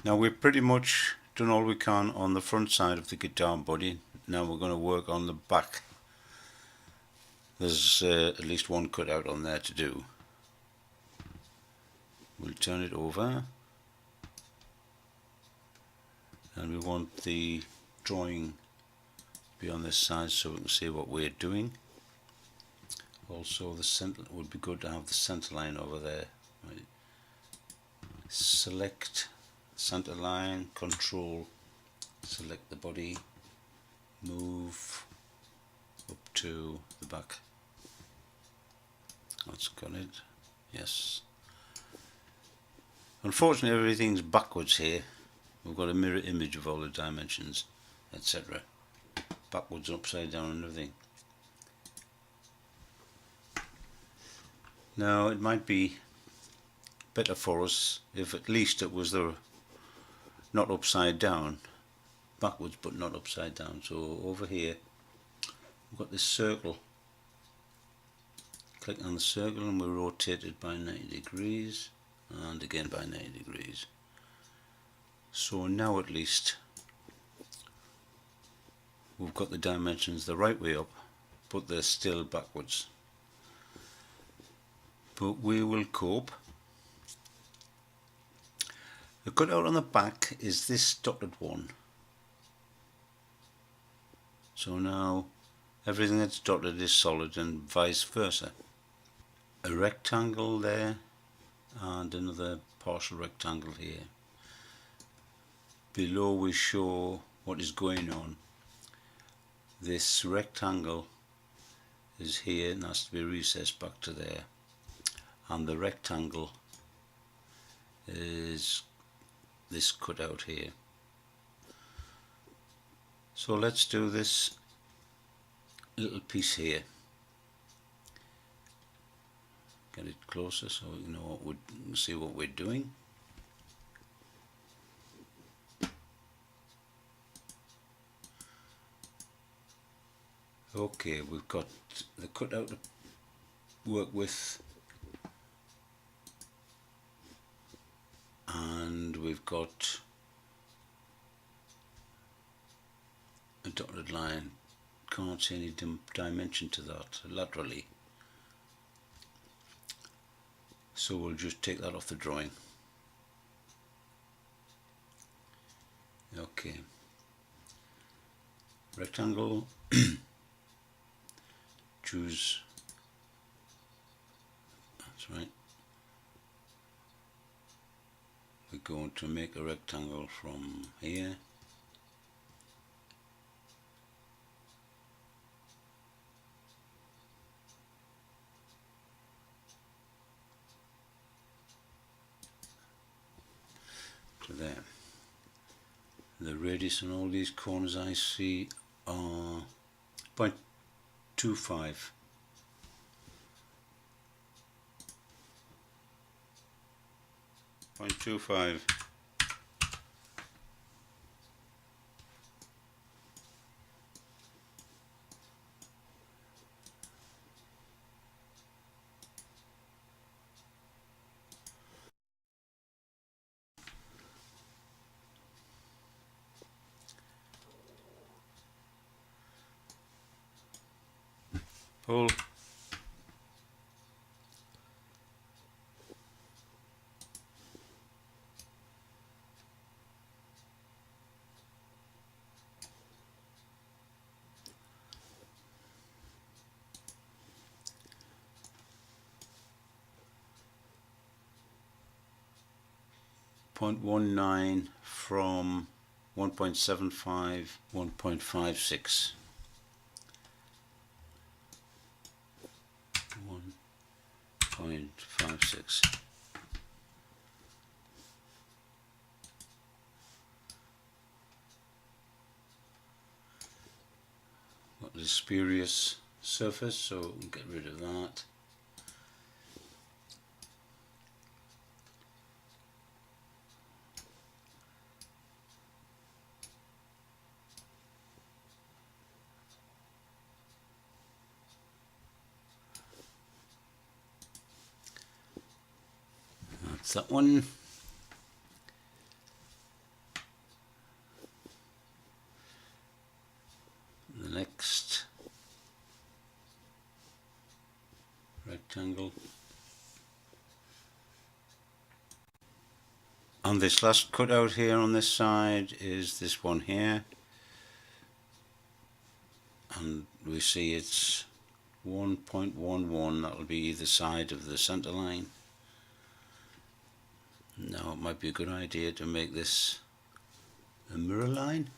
Now we've pretty much done all we can on the front side of the guitar body. Now we're going to work on the back. There's at least one cutout on there to do. We'll turn it over and we want the drawing to be on this side so we can see what we're doing. Also the center would be good to have the center line over there. Right. Select center line, control, select the body, move up to the back. That's got it. Yes. Unfortunately everything's backwards here. We've got a mirror image of all the dimensions, etc. Backwards, upside down and everything. Now it might be better for us if at least it was not upside down, backwards but not upside down. So over here we've got this circle. Click on the circle and we rotate it by 90 degrees and again by 90 degrees. So now at least we've got the dimensions the right way up, but they're still backwards. But we will cope. The cutout on the back is this dotted one. So now everything that's dotted is solid and vice versa. A rectangle there and another partial rectangle here. Below we show what is going on. This rectangle is here and has to be recessed back to there, and the rectangle is this cutout here. So let's do this little piece here. Get it closer so we know see what we're doing. Okay, we've got the cutout to work with, and we've got a dotted line. Can't see any dimension to that laterally, so we'll just take that off the drawing. Okay, rectangle. Choose, that's right. We're going to make a rectangle from here to there. The radius on all these corners I see are 0.25. Pull. .19 from 1.75, 1.56. 1.56. Got the spurious surface, so we'll get rid of that. That's that one. On this last cutout here on this side is this one here, and we see it's 1.11. That'll be either side of the center line. Now it might be a good idea to make this a mirror line,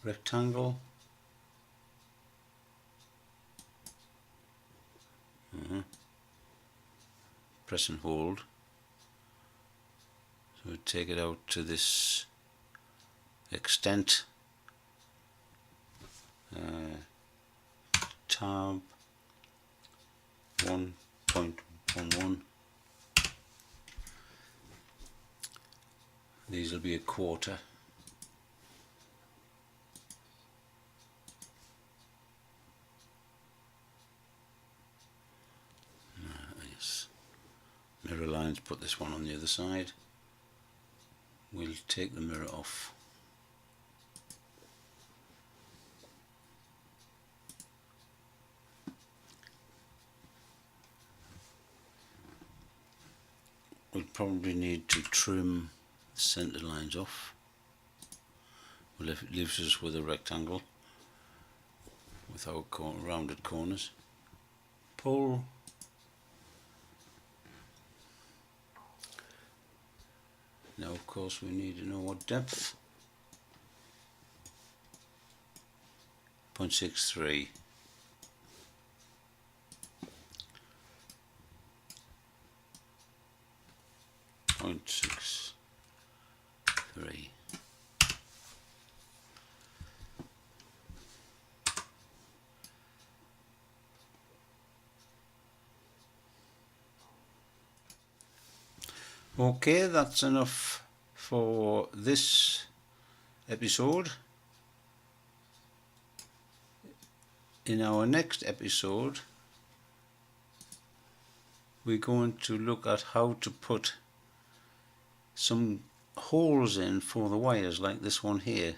rectangle. Press and hold. So we take it out to this extent. Tab 1.11. These will be a quarter. Yes. Mirror lines, put this one on the other side. We'll take the mirror off. We'll probably need to trim the center lines off. Well, if it leaves us with a rectangle without rounded corners. Pull. Now of course we need to know what depth. 0.63. Okay, that's enough for this episode. In our next episode, we're going to look at how to put some holes in for the wires, like this one here.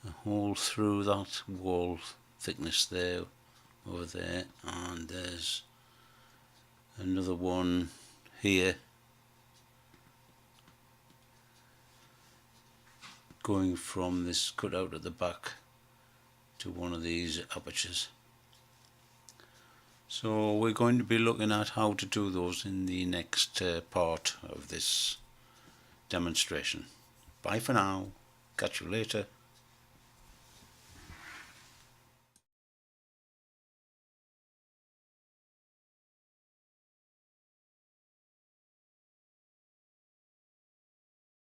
A hole through that wall thickness there, over there, and there's another one here going from this cutout at the back to one of these apertures. So we're going to be looking at how to do those in the next part of this demonstration. Bye for now. Catch you later.